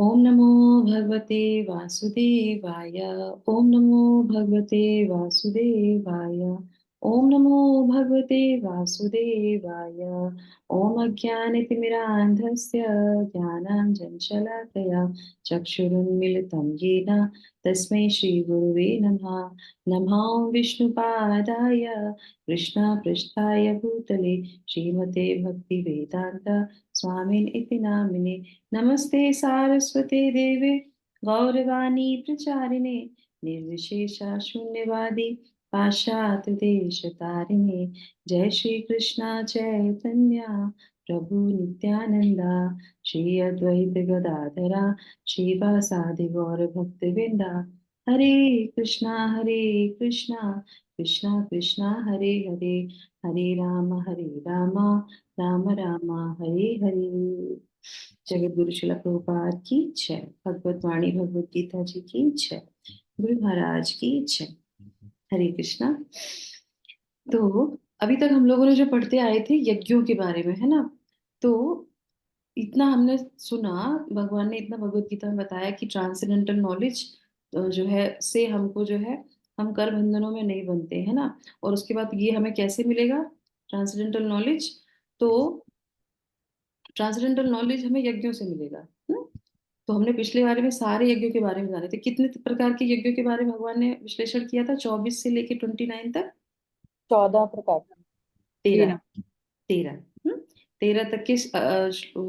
ओम नमो भगवते वासुदेवाय। ओम नमो भगवते वासुदेवाय। ओम नमो भगवते वासुदेवाय। ओम अज्ञानतिमिरान्धस्य ज्ञानाञ्जनशलाकया चक्षुरुन्मिलितं येन तस्मै श्रीगुरुवे नमः। नमो विष्णुपादाय कृष्णपृष्ठाय भूतले श्रीमते भक्तिवेदान्त स्वामिन् इति नामिने। नमस्ते सारस्वते देवे गौरवाणी प्रचारिणे निर्विशेषा शून्यवादी पाश्चात्य देश तारिणे। जय श्री कृष्णा चैतन्य प्रभु नित्यानंदा श्री अद्वैत गदाधरा श्रीवासादि गौर भक्तवृंदा। हरे कृष्णा कृष्णा कृष्णा हरे हरे, हरे राम राम राम हरे हरे। जगत गुरु शिला प्रभुपाद की जय। भगवत वाणी भगवत गीता जी की जय। गुरु महाराज की जय। हरे कृष्णा। तो अभी तक हम लोगों ने जो पढ़ते आए थे यज्ञों के बारे में, है ना। तो इतना हमने सुना, भगवान ने इतना भगवत गीता में बताया कि ट्रांसेंडेंटल नॉलेज जो है से हमको जो है, हम कर बंधनों में नहीं बनते, है ना। और उसके बाद ये हमें कैसे मिलेगा ट्रांसेंडेंटल नॉलेज? तो ट्रांसेंडेंटल नॉलेज हमें यज्ञों से मिलेगा। हम्म? तो हमने पिछले बारे में सारे यज्ञों के बारे में जाने थे। कितने प्रकार के यज्ञों के बारे में भगवान ने विश्लेषण किया था? 24 से लेके 29 तक। 14 प्रकार। 13। 13। 13। 13 तक के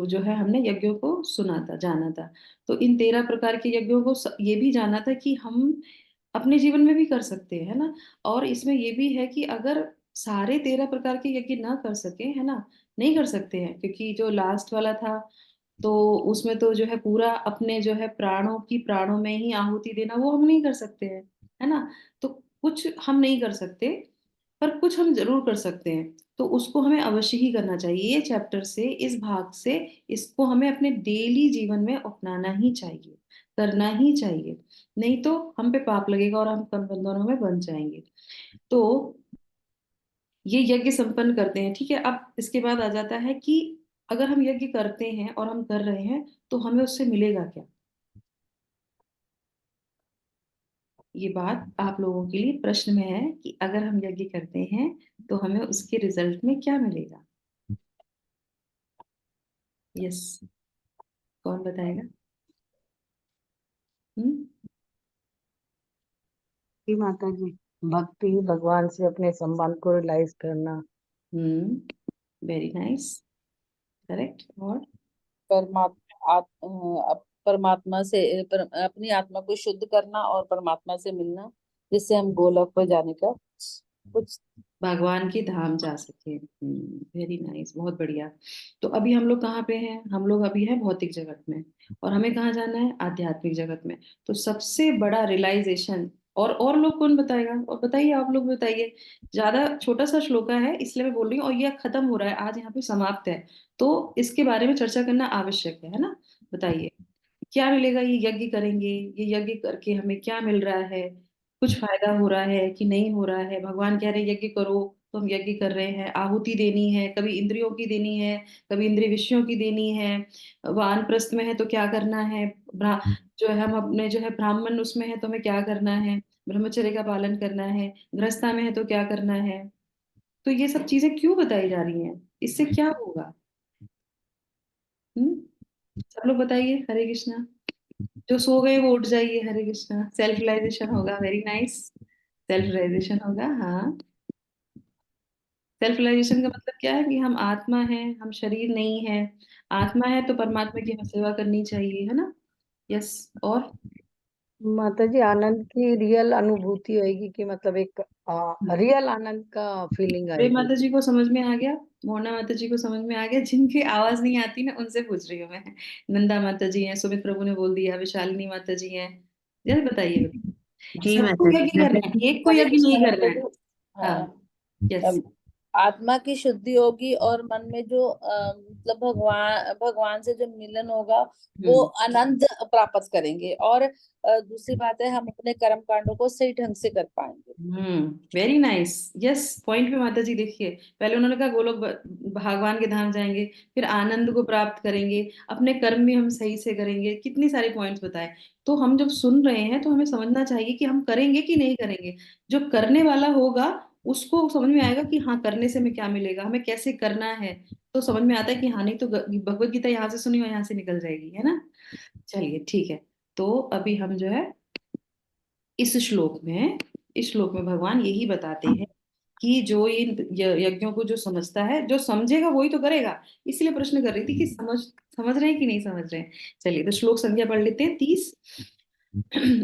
जो है हमने यज्ञों को सुना था, जाना था। तो इन 13 प्रकार के यज्ञों को ये भी जाना था कि हम अपने जीवन में भी कर सकते हैं, है ना। और इसमें ये भी है कि अगर सारे 13 प्रकार के यज्ञ ना कर सके, है ना, नहीं कर सकते हैं, क्योंकि जो लास्ट वाला था तो उसमें तो जो है पूरा अपने जो है प्राणों की प्राणों में ही आहुति देना, वो हम नहीं कर सकते हैं, है ना। तो कुछ हम नहीं कर सकते, पर कुछ हम जरूर कर सकते हैं। तो उसको हमें अवश्य ही करना चाहिए। ये चैप्टर से, इस भाग से, इसको हमें अपने डेली जीवन में अपनाना ही चाहिए, करना ही चाहिए। नहीं तो हम पे पाप लगेगा और हम कर्म बंधनों में बन जाएंगे। तो ये यज्ञ संपन्न करते हैं, ठीक है। अब इसके बाद आ जाता है कि अगर हम यज्ञ करते हैं और हम कर रहे हैं तो हमें उससे मिलेगा क्या। ये बात आप लोगों के लिए प्रश्न में है कि अगर हम यज्ञ करते हैं तो हमें उसके रिजल्ट में क्या मिलेगा। यस, कौन बताएगा? हम्म। जी माता जी, भक्ति, भगवान से अपने संबंध को रियलाइज करना, वेरी नाइस। करेक्ट। और परमात्मा से अपनी आत्मा को शुद्ध करना और परमात्मा से मिलना, जिससे हम गोलोक पर जाने का कुछ। भगवान की धाम जा सके। वेरी नाइस, बहुत बढ़िया। तो अभी हम लोग कहाँ पे हैं? हम लोग अभी हैं भौतिक जगत में, और हमें कहाँ जाना है? आध्यात्मिक जगत में। तो सबसे बड़ा रियलाइजेशन, और लोग कौन बताएगा? और बताइए, आप लोग बताइए। ज्यादा छोटा सा श्लोका है इसलिए मैं बोल रही हूँ, और ये खत्म हो रहा है आज, यहाँ पे समाप्त है। तो इसके बारे में चर्चा करना आवश्यक है ना। बताइए, क्या मिलेगा ये यज्ञ करेंगे? ये यज्ञ करके हमें क्या मिल रहा है? कुछ फायदा हो रहा है कि नहीं हो रहा है? भगवान कह रहे हैं यज्ञ करो, तो हम यज्ञ कर रहे हैं। आहुति देनी है, कभी इंद्रियों की देनी है, कभी इंद्रिय विषयों की देनी है। वानप्रस्थ में है तो क्या करना है? जो है हम अपने जो है ब्राह्मण उसमें है तो हमें क्या करना है? ब्रह्मचर्य का पालन करना है। गृहस्था में है तो क्या करना है? तो ये सब चीजें क्यों बताई जा रही हैं? इससे क्या होगा? हम्म। सब लोग बताइए। हरे कृष्णा। जो सो गए वो उठ जाइए। हरे कृष्णा। सेल्फ रियलाइजेशन होगा। Very nice. सेल्फ रियलाइजेशन होगा, हाँ। सेल्फ रियलाइजेशन का मतलब क्या है? कि हम आत्मा है, हम शरीर नहीं है। आत्मा है तो परमात्मा की हमें सेवा करनी चाहिए, है ना। यस। और माता जी, आनंद की रियल अनुभूति होगी कि मतलब एक रियल आनंद का फीलिंग रे आएगी। माता जी को समझ में आ गया? मोना माता जी को समझ में आ गया? जिनकी आवाज नहीं आती ना उनसे पूछ रही हूँ मैं। नंदा माता जी हैं, सुमित प्रभु ने बोल दिया, विशालिनी माता जी हैं। जल्दी बताइए। जी सबको माता जी, यज्ञ माता करना जी। है, एक को हरे यज्ञ कृष्ण नहीं करना माता है। जी। हाँ। हाँ, यस। आत्मा की शुद्धि होगी और मन में जो मतलब भगवान भगवान से जो मिलन होगा वो हम्म। आनंद प्राप्त करेंगे। और दूसरी बात है, हम अपने कर्म कांडों को सही ढंग से कर पाएंगे। Very nice. यस, पॉइंट पे माता जी देखिए, पहले उन्होंने कहा गोलोक भगवान के धाम जाएंगे, फिर आनंद को प्राप्त करेंगे, अपने कर्म भी हम सही से करेंगे, कितनी सारे पॉइंट्स बताए। तो हम जब सुन रहे हैं तो हमें समझना चाहिए कि हम करेंगे कि नहीं करेंगे। जो करने वाला होगा उसको समझ में आएगा कि हाँ, करने से हमें क्या मिलेगा, हमें कैसे करना है। तो समझ में आता है कि हाँ, नहीं तो भगवत गीता यहाँ से सुनी और यहाँ से निकल जाएगी, है ना। चलिए ठीक है। तो अभी हम जो है इस श्लोक में इस श्लोक में भगवान यही बताते हैं कि जो इन यज्ञों को जो समझता है, जो समझेगा वही तो करेगा। इसलिए प्रश्न कर रही थी कि समझ समझ रहे हैं कि नहीं समझ रहे हैं। चलिए तो श्लोक संख्या पढ़ लेते हैं, 30।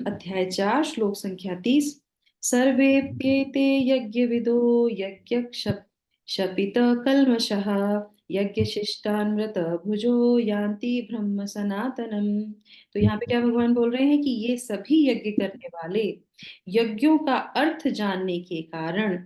अध्याय 4, श्लोक संख्या 30। सर्वेप्येते यज्ञविदो यज्ञ शपित कल्मषः यज्ञशिष्टान्व्रत भुजो यान्ति ब्रह्म सनातनम। तो यहाँ पे क्या भगवान बोल रहे हैं कि ये सभी यज्ञ करने वाले यज्ञों का अर्थ जानने के कारण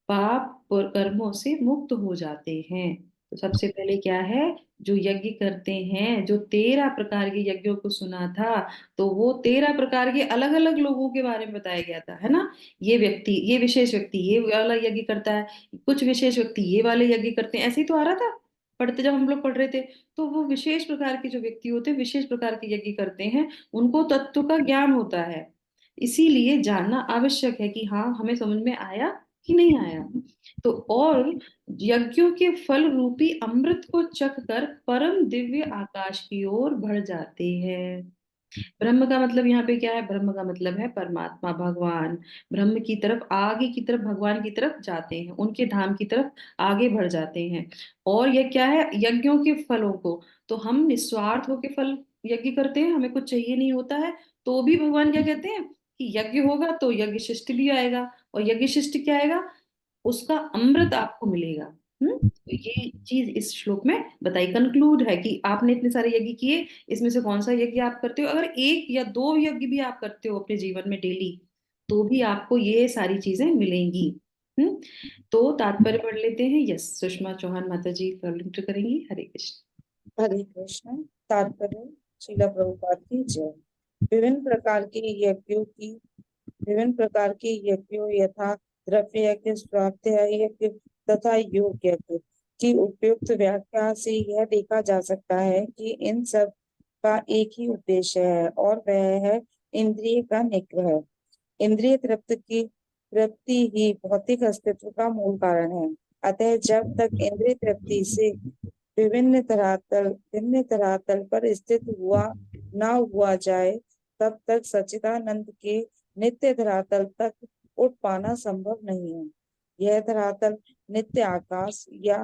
पाप और कर्मों से मुक्त हो जाते हैं। तो सबसे पहले क्या है, जो यज्ञ करते हैं, जो 13 प्रकार के यज्ञों को सुना था, तो वो 13 प्रकार के अलग अलग लोगों के बारे में बताया गया था, है ना। ये व्यक्ति, ये विशेष व्यक्ति ये वाला यज्ञ करता है, कुछ विशेष व्यक्ति ये वाले यज्ञ करते हैं, ऐसे ही तो आ रहा था पढ़ते, जब हम लोग पढ़ रहे थे। तो वो विशेष प्रकार के जो व्यक्ति होते हैं, विशेष प्रकार के यज्ञ करते हैं, उनको तत्व का ज्ञान होता है। इसीलिए जानना आवश्यक है कि हाँ, हमें समझ में आया कि नहीं आया। तो और यज्ञों के फल रूपी अमृत को चख कर परम दिव्य आकाश की ओर बढ़ जाते हैं। ब्रह्म का मतलब यहाँ पे क्या है, ब्रह्म का मतलब है परमात्मा भगवान। ब्रह्म की तरफ, आगे की तरफ, भगवान की तरफ जाते हैं, उनके धाम की तरफ आगे बढ़ जाते हैं। और यह क्या है, यज्ञों के फलों को, तो हम निस्वार्थ होकर फल यज्ञ करते हैं, हमें कुछ चाहिए नहीं होता है। तो भी भगवान क्या कहते हैं कि यज्ञ होगा तो यज्ञ शिष्ट भी आएगा, और यज्ञ शिष्ट क्या आएगा, उसका अमृत आपको मिलेगा। तो ये चीज इस श्लोक में बताई, कंक्लूड है कि आपने इतने सारे यज्ञ किए, इसमें से कौन सा यज्ञ आप करते हो। अगर एक या दो यज्ञ भी आप करते हो अपने जीवन में डेली, तो भी आपको ये सारी चीजें मिलेंगी। हम्म तो तात्पर्य पढ़ लेते हैं। यस, सुषमा चौहान माता जी ट्रांसलेट करेंगी। हरे कृष्ण। हरे कृष्ण। तात्पर्य। श्रील प्रभुपाद की जय। विभिन्न प्रकार के यज्ञों की विभिन्न प्रकार के यज्ञों यथा द्रव्य यज्ञ, स्वाध्याय यज्ञ तथा योग यज्ञ की उपयुक्त व्याख्या से यह देखा जा सकता है कि इन सब का एक ही उद्देश्य है, और वह है इंद्रिय का निग्रह। इंद्रिय तृप्ति ही भौतिक अस्तित्व का मूल कारण है। अतः जब तक इंद्रिय तृप्ति से भिन्न धरातल पर स्थित न हुआ जाए, तब तक सच्चिदानंद के नित्य धरातल तक उठ पाना संभव नहीं है। यह धरातल नित्य आकाश या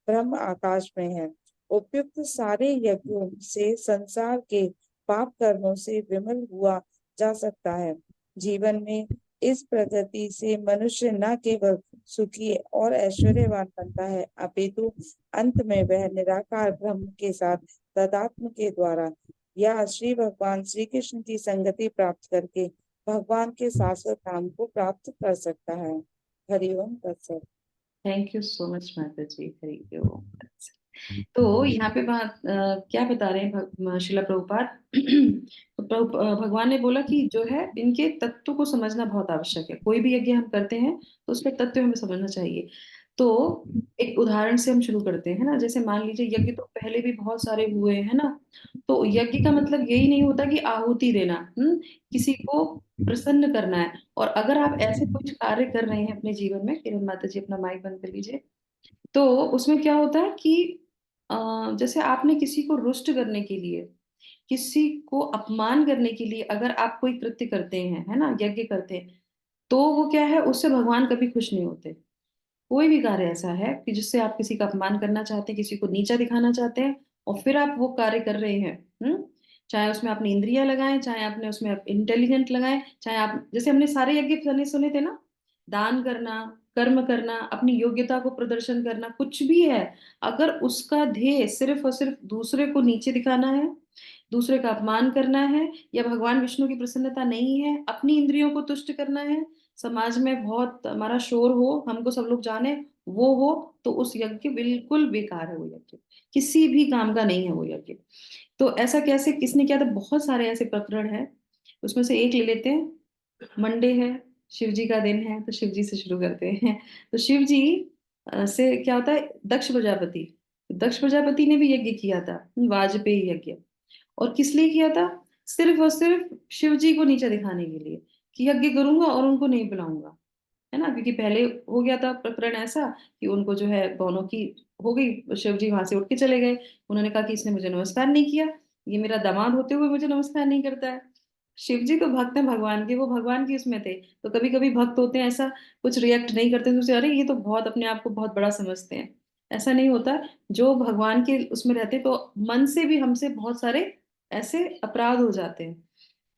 ब्रह्म आकाश में है। उपयुक्त सारे यज्ञों से संसार के पाप कर्मों से विमल हुआ जा सकता है। जीवन में इस प्रगति से मनुष्य न केवल सुखी और ऐश्वर्यवान बनता है, अपितु अंत में वह निराकार ब्रह्म के साथ तदात्म के द्वारा या श्री भगवान श्री कृष्ण की संगति प्राप्त करके भगवान के शाश्वत धाम को प्राप्त कर सकता है। हरिओम तत्सत। थैंक यू सो मच माता जी। हरि ओम। तो यहाँ पे बात क्या बता रहे हैं शिला प्रभुपाद। तो भगवान ने बोला कि जो है इनके तत्व को समझना बहुत आवश्यक है। कोई भी यज्ञ हम करते हैं तो उसके तत्व हमें समझना चाहिए। तो एक उदाहरण से हम शुरू करते हैं ना। जैसे मान लीजिए यज्ञ तो पहले भी बहुत सारे हुए हैं ना। तो यज्ञ का मतलब यही नहीं होता कि आहुति देना, किसी को प्रसन्न करना है। और अगर आप ऐसे कुछ कार्य कर रहे हैं अपने जीवन में, किरण माता जी अपना माइक बंद कर लीजिए। तो उसमें क्या होता है कि जैसे आपने किसी को रुष्ट करने के लिए, किसी को अपमान करने के लिए अगर आप कोई कृत्य करते हैं, है ना, यज्ञ करते हैं, तो वो क्या है, उससे भगवान कभी खुश नहीं होते। कोई भी कार्य ऐसा है कि जिससे आप किसी का अपमान करना चाहते हैं, किसी को नीचा दिखाना चाहते हैं, और फिर आप वो कार्य कर रहे हैं, चाहे उसमें आपने इंद्रियां लगाएं, चाहे आपने उसमें इंटेलिजेंट लगाएं, चाहे आप, जैसे हमने सारे यज्ञ सुने थे ना, दान करना, कर्म करना, अपनी योग्यता को प्रदर्शन करना, कुछ भी है, अगर उसका ध्येय सिर्फ और सिर्फ दूसरे को नीचे दिखाना है, दूसरे का अपमान करना है, या भगवान विष्णु की प्रसन्नता नहीं है, अपनी इंद्रियों को तुष्ट करना है, समाज में बहुत हमारा शोर हो, हमको सब लोग जाने, वो हो तो उस यज्ञ बिल्कुल बेकार है, वो यज्ञ किसी भी काम का नहीं है वो यज्ञ। तो ऐसा कैसे, किसने किया था? बहुत सारे ऐसे प्रकरण है, उसमें से एक ले लेते हैं। मंडे है, शिव जी का दिन है, तो शिव जी से शुरू करते हैं। तो शिव जी से क्या होता है, दक्ष प्रजापति, दक्ष प्रजापति ने भी यज्ञ किया था, वाजपेयी यज्ञ। और किस लिए किया था? सिर्फ और सिर्फ शिव जी को नीचा दिखाने के लिए, कि यज्ञ करूंगा और उनको नहीं बुलाऊंगा, है ना। क्योंकि पहले हो गया था प्रकरण ऐसा कि उनको जो है दोनों की हो गई, शिव जी वहां से उठ के चले गए। उन्होंने कहा कि इसने मुझे नमस्कार नहीं किया, ये मेरा दामाद होते हुए मुझे नमस्कार नहीं करता है। शिव जी तो भक्त हैं भगवान के, वो भगवान की उसमें थे। तो कभी कभी भक्त होते हैं ऐसा, कुछ रिएक्ट नहीं करते तो सोचते, अरे ये तो बहुत अपने आप को बहुत बड़ा समझते हैं। ऐसा नहीं होता। जो भगवान के उसमें रहते तो मन से भी हमसे बहुत सारे ऐसे अपराध हो जाते हैं।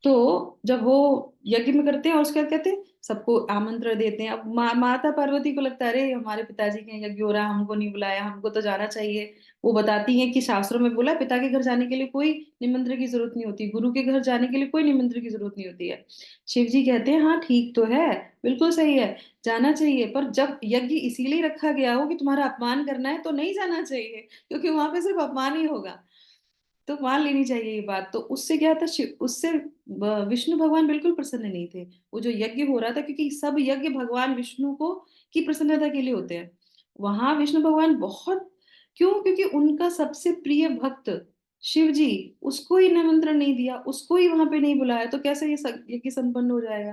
तो जब वो यज्ञ में करते हैं और उसके बाद कहते हैं सबको आमंत्रण देते हैं। अब माता पार्वती को लगता है अरे हमारे पिताजी के यहाँ यज्ञ हो रहा है, हमको नहीं बुलाया, हमको तो जाना चाहिए। वो बताती हैं कि शास्त्रों में बोला है, पिता के घर जाने के लिए कोई निमंत्रण की जरूरत नहीं होती, गुरु के घर जाने के लिए कोई निमंत्रण की जरूरत नहीं होती है। शिव जी कहते हैं हाँ ठीक तो है, बिल्कुल सही है, जाना चाहिए, पर जब यज्ञ इसीलिए रखा गया हो कि तुम्हारा अपमान करना है तो नहीं जाना चाहिए, क्योंकि वहां पे सिर्फ अपमान ही होगा। तो मान लेनी चाहिए ये बात। तो उससे क्या था, उससे विष्णु भगवान बिल्कुल प्रसन्न नहीं थे। वो जो यज्ञ हो रहा था, क्योंकि सब यज्ञ भगवान विष्णु को की प्रसन्नता के लिए होते हैं, वहां विष्णु भगवान बहुत, क्यों? क्योंकि उनका सबसे प्रिय भक्त शिव जी, उसको ही निमंत्रण नहीं दिया, उसको ही वहां पे नहीं बुलाया, तो कैसे ये यज्ञ संपन्न हो जाएगा?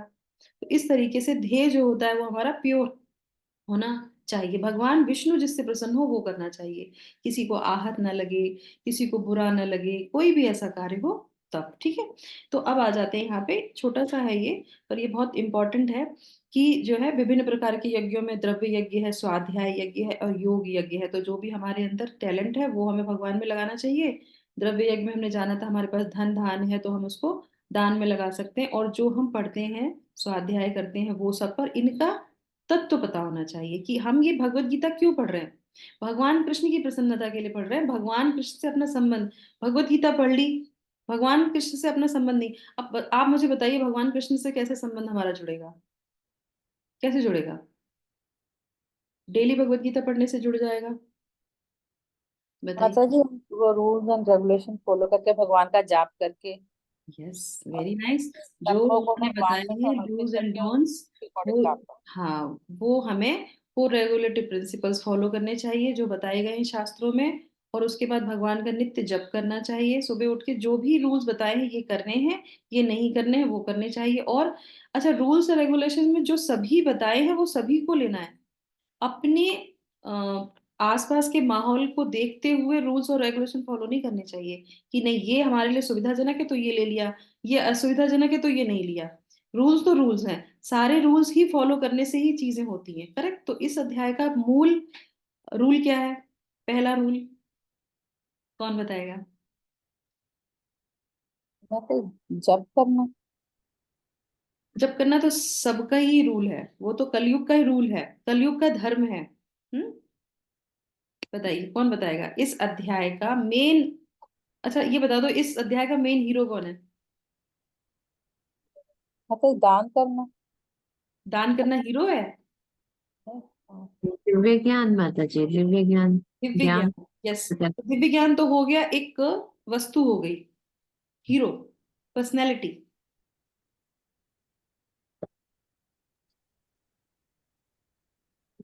तो इस तरीके से ध्येय जो होता है वो हमारा प्योर होना चाहिए। भगवान विष्णु जिससे प्रसन्न हो वो करना चाहिए, किसी को आहत न लगे, किसी को बुरा न लगे, कोई भी ऐसा कार्य हो तब, ठीक है। तो अब आ जाते हैं यहाँ पे, छोटा सा है ये, पर ये बहुत इंपॉर्टेंट है, कि जो है विभिन्न प्रकार के यज्ञों में द्रव्य यज्ञ है, स्वाध्याय यज्ञ है और योग यज्ञ है। तो जो भी हमारे अंदर टैलेंट है वो हमें भगवान में लगाना चाहिए। द्रव्य यज्ञ में हमने जाना था हमारे पास धन धान है, तो हम उसको दान में लगा सकते हैं। और जो हम पढ़ते हैं, स्वाध्याय करते हैं, वो सब पर इनका तत्व पता होना चाहिए, कि हम ये भगवत गीता क्यों पढ़ रहे हैं। भगवान कृष्ण की प्रसन्नता के लिए पढ़ रहे हैं, भगवान कृष्ण से अपना संबंध। भगवत गीता पढ़ ली, भगवान कृष्ण से अपना संबंध नहीं। अब आप मुझे बताइए भगवान कृष्ण से कैसे संबंध हमारा जुड़ेगा? कैसे जुड़ेगा? डेली भगवत गीता पढ़ने से जुड़ जाएगा, बताइए। माता जी, वो रूल्स एंड रेगुलेशन फॉलो करके, भगवान का जाप करके, यस, वेरी नाइस। जो कर्मों को उन्होंने भगवान बताए में हैं समर्पित डूज एंड करके डोंट्स, उसके वो, अकॉर्डिंग जाप करो। हाँ, वो हमें वो रेगुलेटिव प्रिंसिपल्स फॉलो करने चाहिए जो बताए गए हैं शास्त्रों में। और उसके बाद भगवान का नित्य जप करना चाहिए, सुबह उठ के जो भी रूल्स बताए हैं ये करने हैं, ये नहीं करने हैं वो करने चाहिए। और अच्छा, रूल्स और रेगुलेशन में जो सभी बताए हैं वो सभी को लेना है। अपने आसपास के माहौल को देखते हुए रूल्स और रेगुलेशन फॉलो नहीं करने चाहिए, कि नहीं ये हमारे लिए सुविधाजनक है तो ये ले लिया, ये असुविधाजनक है तो ये नहीं लिया। रूल्स तो रूल्स हैं, सारे रूल्स ही फॉलो करने से ही चीजें होती हैं, करेक्ट। तो इस अध्याय का मूल रूल क्या है? पहला रूल कौन बताएगा? मैं तो जप करना। जब करना तो सबका ही रूल है, वो तो कलयुग का ही रूल है, कलयुग का धर्म है। बताइए कौन बताएगा इस अध्याय का मेन? अच्छा ये बता दो, इस अध्याय का मेन हीरो कौन है? मैं तो दान करना। दान करना हीरो है? दिव्य ज्ञान माता जी, दिव्य ज्ञान। दिव्य ज्ञान। ज्ञान, यस। दिव्य ज्ञान तो हो गया, एक वस्तु हो गई, हीरो, पर्सनैलिटी।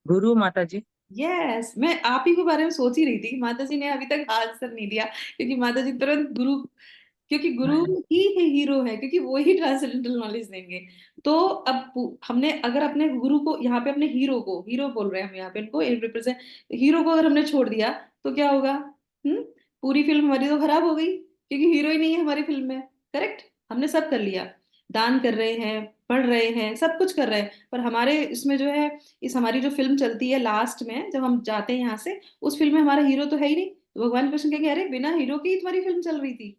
गुरु माता जी। यस, मैं आप ही के बारे में सोच ही रही थी, माता जी ने अभी तक आंसर नहीं दिया, क्योंकि माता जी तुरंत गुरु, क्योंकि गुरु ही है, हीरो है, क्योंकि वो ही ट्रांसेंडेंटल नॉलेज देंगे। तो अब हमने अगर अपने गुरु को यहाँ पे, अपने हीरो को, हीरो बोल रहे हैं हम यहाँ पे, इनको रिप्रेजेंट, हीरो को अगर हमने छोड़ दिया तो क्या होगा? पूरी फिल्म हमारी तो खराब हो गई, क्योंकि हीरो ही नहीं है हमारी फिल्म में, करेक्ट। हमने सब कर लिया, दान कर रहे हैं, पढ़ रहे हैं, सब कुछ कर रहे हैं, पर हमारे इसमें जो है, इस हमारी जो फिल्म चलती है लास्ट में जब हम जाते हैं यहाँ से, उस फिल्म में हमारा हीरो तो है ही नहीं। तो भगवान कृष्ण कहेंगे अरे बिना हीरो के ही तुम्हारी फिल्म चल रही थी,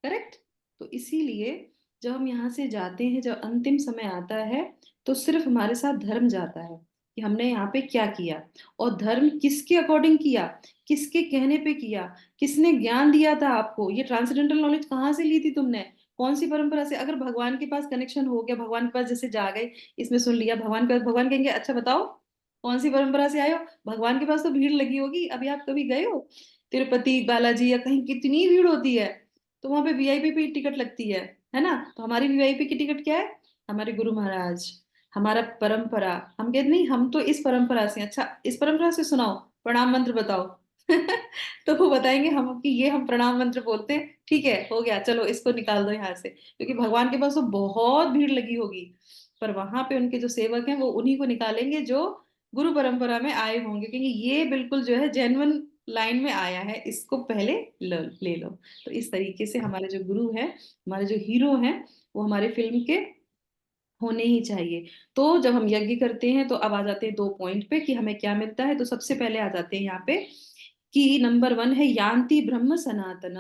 करेक्ट। तो इसीलिए जब हम यहाँ से जाते हैं, जब अंतिम समय आता है, तो सिर्फ हमारे साथ धर्म जाता है, कि हमने यहाँ पे क्या किया, और धर्म किसके अकॉर्डिंग किया, किसके कहने पे किया, किसने ज्ञान दिया था आपको, ये ट्रांसेंडेंटल नॉलेज कहाँ से ली थी तुमने, कौन सी परंपरा से? अगर भगवान के पास कनेक्शन हो गया, भगवान के पास जैसे जा गए, इसमें सुन लिया, भगवान के पास, भगवान कहेंगे अच्छा बताओ कौन सी परंपरा से आए हो? भगवान के पास तो भीड़ लगी होगी, अभी आप कभी गए हो तिरुपति बालाजी या कहीं? कितनी भीड़ होती है। तो वहां पे वीआईपी की टिकट लगती है ना? तो हमारी वीआईपी की टिकट क्या है? हमारे गुरु महाराज, हमारा परंपरा। हम कहते नहीं हम तो इस परंपरा से हैं। अच्छा, इस परंपरा से सुनाओ, प्रणाम मंत्र बताओ। तो वो बताएंगे हम कि ये हम प्रणाम मंत्र बोलते हैं। ठीक है, हो गया, चलो इसको निकाल दो यहाँ से, क्योंकि भगवान के पास तो बहुत भीड़ लगी होगी। पर वहां पे उनके जो सेवक हैं वो उन्हीं को निकालेंगे जो गुरु परंपरा में आए होंगे, क्योंकि ये बिल्कुल जो है जेन्युइन लाइन में आया है, इसको पहले ले लो। तो इस तरीके से हमारे जो गुरु हैं, हमारे जो हीरो हैं, वो हमारे फिल्म के होने ही चाहिए। तो जब हम यज्ञ करते हैं तो अब आ जाते हैं 2 पॉइंट पे कि हमें क्या मिलता है। तो सबसे पहले आ जाते हैं यहाँ पे कि नंबर 1 है यान्ति ब्रह्म सनातन।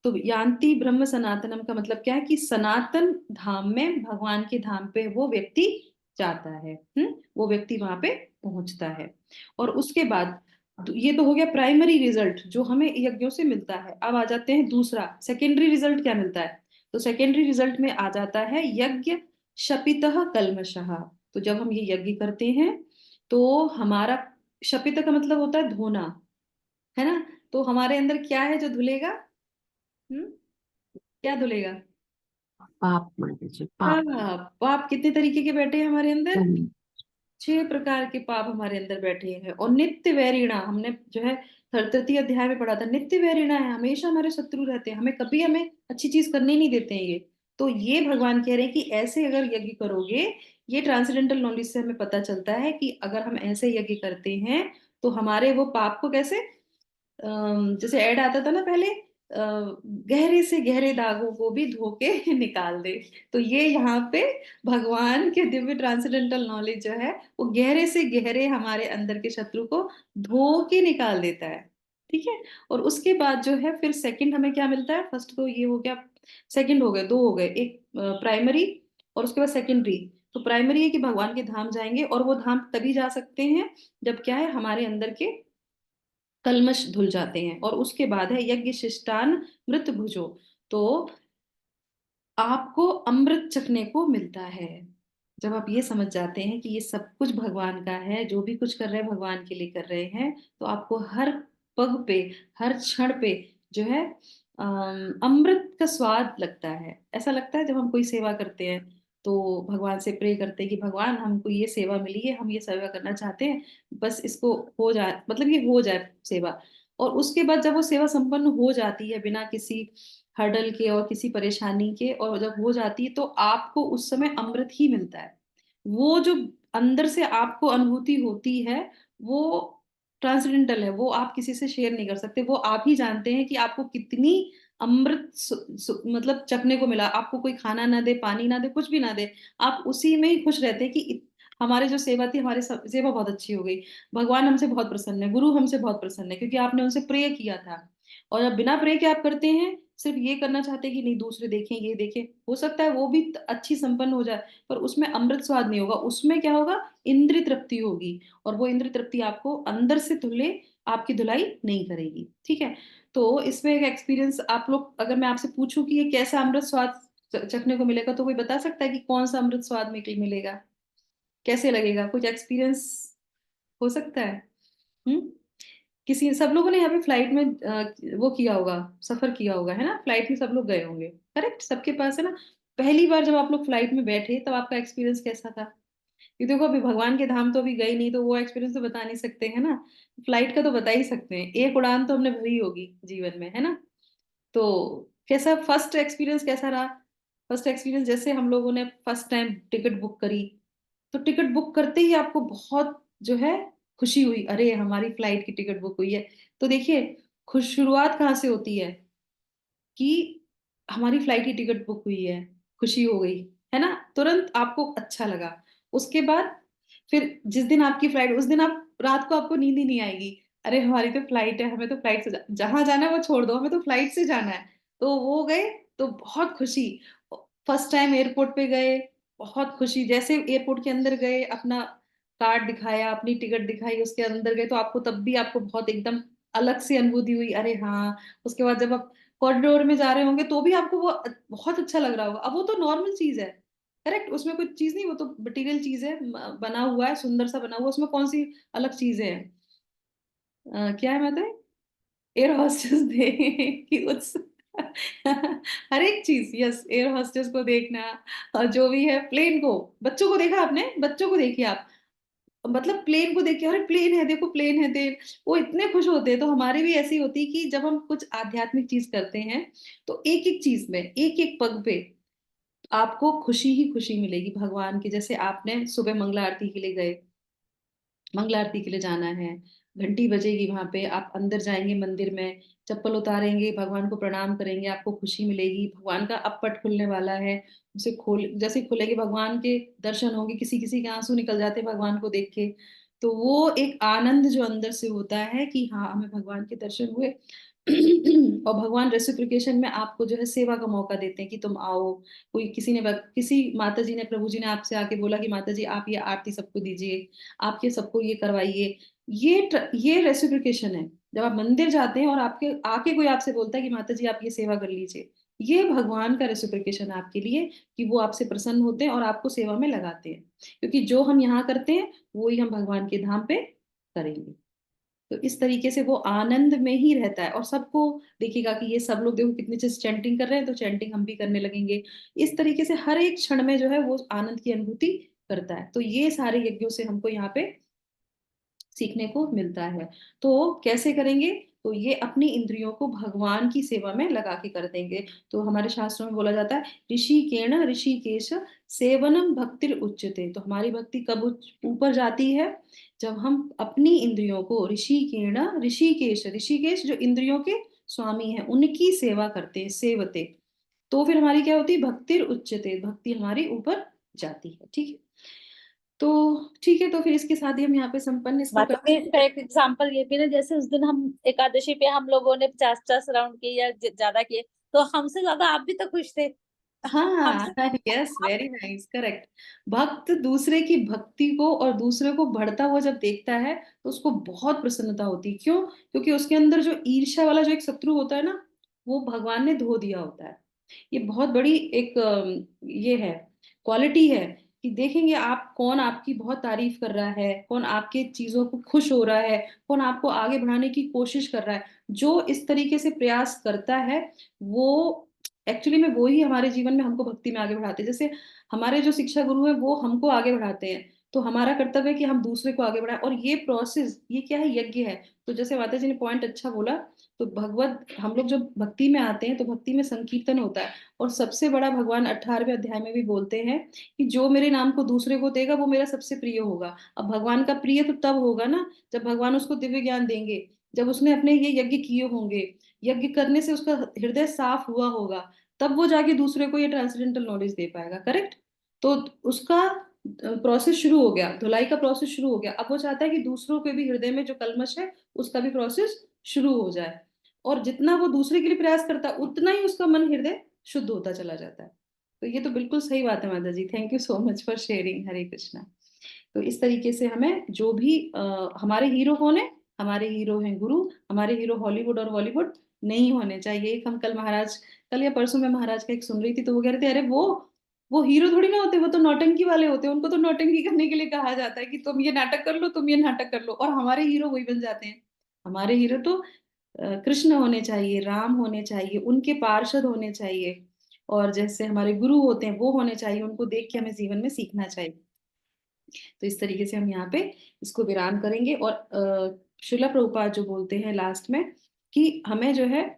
तो यान्ति ब्रह्म सनातनम का मतलब क्या है कि सनातन धाम में, भगवान के धाम पे वो व्यक्ति जाता है। वो व्यक्ति वहां पे पहुंचता है। और उसके बाद ये तो हो गया प्राइमरी रिजल्ट जो हमें यज्ञों से मिलता है। अब आ जाते हैं दूसरा, सेकेंडरी रिजल्ट क्या मिलता है। तो सेकेंडरी रिजल्ट में आ जाता है यज्ञ शपितः कल्मषः। तो जब हम ये यज्ञ करते हैं तो हमारा, शपित का मतलब होता है धोना, है ना? तो हमारे अंदर क्या है जो धुलेगा? हम्म क्या धुलेगा? पाप माता जी, पाप। पाप। पाप कितने तरीके के बैठे हैं हमारे अंदर? कर्म। 6 प्रकार के पाप हमारे अंदर बैठे हैं। और नित्य वैरिणा, हमने जो है तृतीय अध्याय में पढ़ा था, नित्य वैरिणा है, हमेशा हमारे शत्रु रहते हैं, हमें कभी हमें अच्छी चीज करने ही नहीं देते हैं ये। तो ये भगवान कह रहे हैं कि ऐसे अगर यज्ञ करोगे, ये ट्रांसेंडेंटल नॉलेज से हमें पता चलता है कि अगर हम ऐसे यज्ञ करते हैं तो हमारे वो पाप को कैसे, जैसे ऐड आता था ना पहले, गहरे से गहरे दागों को भी धो के निकाल दे। तो ये यहाँ पे भगवान के दिव्य ट्रांसेंडेंटल नॉलेज जो है वो गहरे से गहरे हमारे अंदर के शत्रु को धो के निकाल देता है। ठीक है। और उसके बाद जो है फिर सेकंड हमें क्या मिलता है? फर्स्ट तो ये हो गया, सेकंड हो गए, 2 हो गए, एक प्राइमरी और उसके बाद सेकेंडरी। तो प्राइमरी है कि भगवान के धाम जाएंगे, और वो धाम तभी जा सकते हैं जब क्या है, हमारे अंदर के कल्मश धुल जाते हैं। और उसके बाद है यज्ञ शिष्टान मृत भुजो। तो आपको अमृत चखने को मिलता है। जब आप ये समझ जाते हैं कि ये सब कुछ भगवान का है, जो भी कुछ कर रहे हैं भगवान के लिए कर रहे हैं, तो आपको हर पग पे, हर क्षण पे जो है अमृत का स्वाद लगता है। ऐसा लगता है जब हम कोई सेवा करते हैं तो भगवान से प्रे करते हैं कि भगवान हमको ये सेवा मिली है, हम ये सेवा करना चाहते हैं, बस इसको हो जाए, मतलब ये हो जाए सेवा। और उसके बाद जब वो सेवा संपन्न हो जाती है बिना किसी हर्डल के और किसी परेशानी के, और जब हो जाती है तो आपको उस समय अमृत ही मिलता है। वो जो अंदर से आपको अनुभूति होती है वो ट्रांसेंडेंटल है, वो आप किसी से शेयर नहीं कर सकते। वो आप ही जानते हैं कि आपको कितनी अमृत मतलब चखने को मिला। आपको कोई खाना ना दे, पानी ना दे, कुछ भी ना दे, आप उसी में ही खुश रहते हैं कि हमारे जो सेवा थी, हमारी सेवा बहुत अच्छी हो गई, भगवान हमसे बहुत प्रसन्न है, गुरु हमसे बहुत प्रसन्न है, क्योंकि आपने उनसे प्रे किया था। और अब बिना प्रे के आप करते हैं, सिर्फ ये करना चाहते हैं कि नहीं दूसरे देखें, ये देखें, हो सकता है वो भी अच्छी संपन्न हो जाए, पर उसमें अमृत स्वाद नहीं होगा। उसमें क्या होगा? इंद्रिय तृप्ति होगी, और वो इंद्रिय तृप्ति आपको अंदर से धुले, आपकी धुलाई नहीं करेगी। ठीक है। तो इसमें एक एक्सपीरियंस आप लोग, अगर मैं आपसे पूछूं कि ये कैसा अमृत स्वाद चखने को मिलेगा, तो कोई बता सकता है कि कौन सा अमृत स्वाद में मिलेगा, कैसे लगेगा? कुछ एक्सपीरियंस हो सकता है? हम्म किसी, सब लोगों ने यहाँ पे फ्लाइट में वो किया होगा, सफर किया होगा, है ना? फ्लाइट में सब लोग गए होंगे, करेक्ट? सबके पास है ना। पहली बार जब आप लोग फ्लाइट में बैठे तब आपका एक्सपीरियंस कैसा था? ये देखो, अभी भगवान के धाम तो अभी गए नहीं, तो वो एक्सपीरियंस तो बता नहीं सकते, है ना? फ्लाइट का तो बता ही सकते हैं, एक उड़ान तो हमने भरी होगी जीवन में, है ना? तो कैसा फर्स्ट एक्सपीरियंस कैसा रहा? फर्स्ट एक्सपीरियंस, जैसे हम लोगों ने फर्स्ट टाइम टिकट बुक करी, तो टिकट बुक करते ही आपको बहुत जो है खुशी हुई, अरे हमारी फ्लाइट की टिकट बुक हुई है। तो देखिए, खुश शुरुआत कहाँ से होती है कि हमारी फ्लाइट की टिकट बुक हुई है, खुशी हो गई, है ना? तुरंत आपको अच्छा लगा। उसके बाद फिर जिस दिन आपकी फ्लाइट, उस दिन आप रात को आपको नींद ही नहीं आएगी। अरे हमारी तो फ्लाइट है, हमें तो फ्लाइट से जहां जाना है वो छोड़ दो, हमें तो फ्लाइट से जाना है। तो वो गए तो बहुत खुशी। फर्स्ट टाइम एयरपोर्ट पे गए, बहुत खुशी। जैसे एयरपोर्ट के अंदर गए, अपना कार्ड दिखाया, अपनी टिकट दिखाई, उसके अंदर गए, तो आपको तब भी आपको बहुत एकदम अलग सी अनुभूति हुई, अरे हाँ। उसके बाद जब आप कॉरिडोर में जा रहे होंगे तो भी आपको वो बहुत अच्छा लग रहा होगा। अब वो तो नॉर्मल चीज है, करेक्ट, उसमें कुछ चीज नहीं, वो तो मटेरियल चीज है, बना हुआ है, सुंदर सा बना हुआ, उसमें कौन सी अलग चीजें हैं? क्या है मतलब, एयर हॉस्टेस दे कि उस हर एक चीज, यस, एयर हॉस्टेस को देखना, और जो भी है, प्लेन को, बच्चों को देखा आपने, बच्चों को देखिए आप, मतलब प्लेन को देख के, अरे प्लेन है देखो, प्लेन है देख, वो इतने खुश होते हैं। तो हमारी भी ऐसी होती है कि जब हम कुछ आध्यात्मिक चीज करते हैं, तो एक एक चीज में, एक एक पग पे आपको खुशी ही खुशी मिलेगी भगवान की। जैसे आपने सुबह मंगला आरती के लिए गए, मंगला आरती के लिए जाना है, घंटी बजेगी वहां पे, आप अंदर जाएंगे मंदिर में, चप्पल उतारेंगे, भगवान को प्रणाम करेंगे, आपको खुशी मिलेगी, भगवान का अब पट खुलने वाला है, उसे खोल, जैसे ही खुलेगी भगवान के दर्शन होंगे, किसी किसी के आंसू निकल जाते हैं भगवान को देख के। तो वो एक आनंद जो अंदर से होता है कि हाँ, हमें भगवान के दर्शन हुए। और भगवान रेसिप्रिकेशन में आपको जो है सेवा का मौका देते हैं कि तुम आओ। कोई किसी ने, किसी माता जी ने, प्रभु जी ने आपसे आके बोला कि माता जी आप ये आरती सबको दीजिए, आप ये सबको ये करवाइए, ये रेसिप्रिकेशन है। जब आप मंदिर जाते हैं और आपके आके कोई आपसे बोलता है कि माता जी आप ये सेवा कर लीजिए, ये भगवान का रेसिप्रिकेशन है आपके लिए, कि वो आपसे प्रसन्न होते हैं और आपको सेवा में लगाते हैं, क्योंकि जो हम यहाँ करते हैं वो ही हम भगवान के धाम पे करेंगे। तो इस तरीके से वो आनंद में ही रहता है, और सबको देखिएगा कि ये सब लोग देखो कितनी अच्छे चैंटिंग कर रहे हैं, तो चैंटिंग हम भी करने लगेंगे। इस तरीके से हर एक क्षण में जो है वो आनंद की अनुभूति करता है। तो ये सारे यज्ञों से हमको यहाँ पे सीखने को मिलता है। तो कैसे करेंगे? तो ये अपनी इंद्रियों को भगवान की सेवा में लगा के कर देंगे। तो हमारे शास्त्रों में बोला जाता है, ऋषिकेण ऋषिकेश सेवनम भक्तिर उच्यते। तो हमारी भक्ति कब ऊपर जाती है? जब हम अपनी इंद्रियों को ऋषिकेण ऋषिकेश, ऋषिकेश जो इंद्रियों के स्वामी हैं, उनकी सेवा करते हैं, सेवते, तो फिर हमारी क्या होती है? भक्तिर उच्यते, भक्ति हमारी ऊपर जाती है। ठीक है, तो ठीक है, तो फिर इसके साथ ही हम यहाँ पे संपन्न इसको माता करते जी, हैं। इसका एक एग्जाम्पल ये भी ना, जैसे उस दिन हम एकादशी पे हम लोगों ने 50-50 राउंड किए या ज्यादा किए, तो हमसे ज्यादा आप भी तो खुश थे। हाँ, हमसे यस, आप, वेरी नाइस, करेक्ट। भक्त दूसरे की भक्ति को और दूसरे को बढ़ता हुआ जब देखता है, तो उसको बहुत प्रसन्नता होती है। क्यों? क्योंकि उसके अंदर जो ईर्ष्या वाला जो एक शत्रु होता है ना, वो भगवान ने धो दिया होता है। ये बहुत बड़ी एक ये है, क्वालिटी है, कि देखेंगे आप कौन आपकी बहुत तारीफ कर रहा है, कौन आपके चीजों को खुश हो रहा है, कौन आपको आगे बढ़ाने की कोशिश कर रहा है। जो इस तरीके से प्रयास करता है, वो एक्चुअली में वो ही हमारे जीवन में हमको भक्ति में आगे बढ़ाते हैं। जैसे हमारे जो शिक्षा गुरु है वो हमको आगे बढ़ाते हैं, तो हमारा कर्तव्य है कि हम दूसरे को आगे बढ़ाएं। और ये प्रोसेस, ये क्या है? यज्ञ है। तो जैसे माता जी ने पॉइंट अच्छा बोला, तो भगवत, हम लोग जब भक्ति में आते हैं तो भक्ति में संकीर्तन होता है। और सबसे बड़ा, भगवान 18वें अध्याय में भी बोलते हैं कि जो मेरे नाम को दूसरे को देगा वो मेरा सबसे प्रिय होगा। अब भगवान का प्रिय तो तब होगा ना जब भगवान उसको दिव्य ज्ञान देंगे, जब उसने अपने ये यज्ञ किए होंगे, यज्ञ करने से उसका हृदय साफ हुआ होगा, तब वो जाके दूसरे को ये ट्रांसेंडेंटल नॉलेज दे पाएगा। करेक्ट? तो उसका प्रोसेस शुरू हो गया, धुलाई का प्रोसेस शुरू हो गया। अब वो चाहता है कि दूसरों के भी हृदय में जो कल्मश है उसका भी प्रोसेस शुरू हो जाए। और जितना वो दूसरे के लिए प्रयास करता है, उतना ही उसका मन, हृदय शुद्ध होता चला जाता है। तो ये तो बिल्कुल सही बात है माता जी, thank you so much for sharing. Hare Krishna. तो इस तरीके से हमें जो भी हमारे हीरो कौन है? हमारे हीरो हैं गुरु। हमारे हीरो हॉलीवुड और बॉलीवुड नहीं होने चाहिए। एक हम कल महाराज, कल या परसों में महाराज का एक सुन रही थी, तो वो कह रहे थे, अरे वो हीरो थोड़ी ना होते, वो तो नौटंकी वाले होते हैं, उनको तो नौटंकी करने के लिए कहा जाता है कि तुम ये नाटक कर लो, तुम ये नाटक कर लो, और हमारे हीरो वही बन जाते हैं। हमारे हीरो तो कृष्ण होने चाहिए, राम होने चाहिए, उनके पार्षद होने चाहिए, और जैसे हमारे गुरु होते हैं वो होने चाहिए, उनको देख के हमें जीवन में सीखना चाहिए। तो इस तरीके से हम यहाँ पे इसको विराम करेंगे। और शिला प्रभुपाद जो बोलते हैं लास्ट में, कि हमें जो है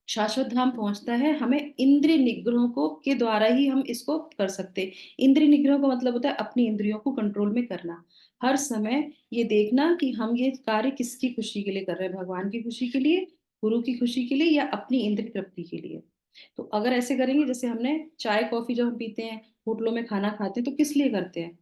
शाश्वत धाम पहुंचता है, हमें इंद्रिय निग्रह को के द्वारा ही हम इसको कर सकते हैं। इंद्रिय निग्रह का मतलब होता है अपनी इंद्रियों को कंट्रोल में करना, हर समय ये देखना कि हम ये कार्य किसकी खुशी के लिए कर रहे हैं, भगवान की खुशी के लिए, गुरु की खुशी के लिए, या अपनी इंद्रिय तृप्ति के लिए। तो अगर ऐसे करेंगे, जैसे हमने चाय कॉफी जब हम पीते हैं, होटलों में खाना खाते हैं, तो किस लिए करते हैं?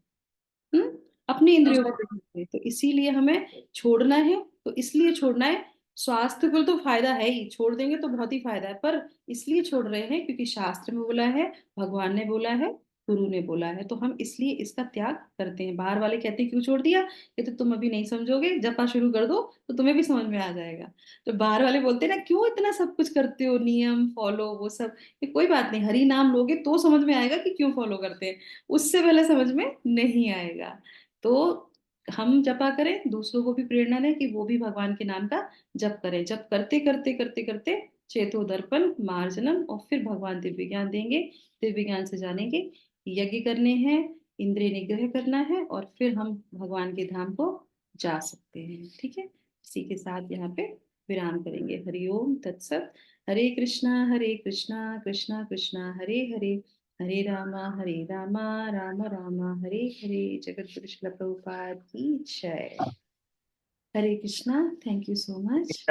हम्म, अपनी इंद्रियों को देखते हैं। तो इसीलिए हमें छोड़ना है, तो इसलिए छोड़ना है। स्वास्थ्य को तो फायदा है ही, छोड़ देंगे तो बहुत ही फायदा है, पर इसलिए छोड़ रहे हैं क्योंकि शास्त्र में बोला है, भगवान ने बोला है, गुरु ने बोला है, तो हम इसलिए इसका त्याग करते हैं। बाहर वाले कहते हैं क्यों छोड़ दिया, ये तो तुम अभी नहीं समझोगे, जपा शुरू कर दो तो तुम्हें भी समझ में आ जाएगा। तो बाहर वाले बोलते हैं ना क्यों इतना सब कुछ करते हो, नियम फॉलो वो सब, ये कोई बात नहीं, हरि नाम लोगे तो समझ में आएगा कि क्यों फॉलो करते हैं, उससे पहले समझ में नहीं आएगा। तो हम जपा करें, दूसरों को भी प्रेरणा दें कि वो भी भगवान के नाम का जप करें। जप करते करते करते करते चेतो दर्पण मार्जनम, और फिर भगवान दिव्य ज्ञान देंगे। दिव्य ज्ञान से जानेंगे, यज्ञ करने हैं, इंद्रिय निग्रह करना है, और फिर हम भगवान के धाम को जा सकते हैं। ठीक है, इसी के साथ यहाँ पे विराम करेंगे। हरिओम तत्सत। हरे कृष्णा कृष्णा कृष्णा हरे हरे, हरे रामा राम राम हरे हरे। जगत गुरु श्रील प्रभुपाद की जय। Hare Krishna, thank you so much.